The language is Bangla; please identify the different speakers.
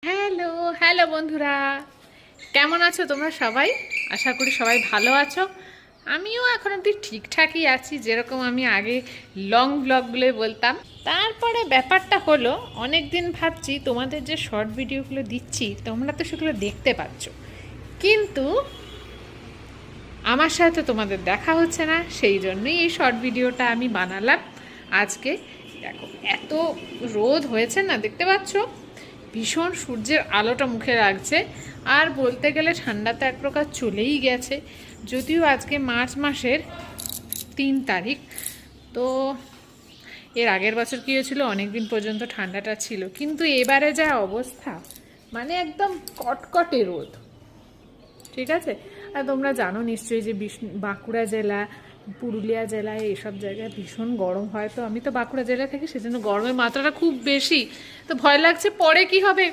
Speaker 1: হ্যালো হ্যালো বন্ধুরা, কেমন আছো তোমরা সবাই? আশা করি সবাই ভালো আছো। আমিও এখন অব্দি ঠিকঠাকই আছি, যেরকম আমি আগে লং ব্লগগুলো বলতাম। তারপরে ব্যাপারটা হলো, অনেক দিন ভাবছি তোমাদের যে শর্ট ভিডিওগুলো দিচ্ছি তোমরা তো সেগুলো দেখতে পাচ্ছ, কিন্তু আমার সাথে তোমাদের দেখা হচ্ছে না। সেই জন্যই এই শর্ট ভিডিওটা আমি বানালাম আজকে। দেখো এত রোদ হয়েছে না, দেখতে পাচ্ছ? ভীষণ সূর্যের আলোটা মুখে লাগছে। আর বলতে গেলে ঠান্ডা তো এক প্রকার চলেই গেছে, যদিও আজকে মার্চ মাসের 3 তারিখ। তো এর আগের বছর কী হয়েছিল, অনেক দিন পর্যন্ত ঠান্ডাটা ছিল, কিন্তু এবারে যা অবস্থা, মানে একদম কটকটে রোদ। ঠিক আছে। আর তোমরা জানো নিশ্চয়ই যে বাঁকুড়া জেলা, পুরুলিয়া জেলায় এইসব জায়গায় ভীষণ গরম হয়। তো আমি তো বাঁকুড়া জেলা থেকে, সেজন্য গরমের মাত্রাটা খুব বেশি। তো ভয় লাগছে পরে কি হবে।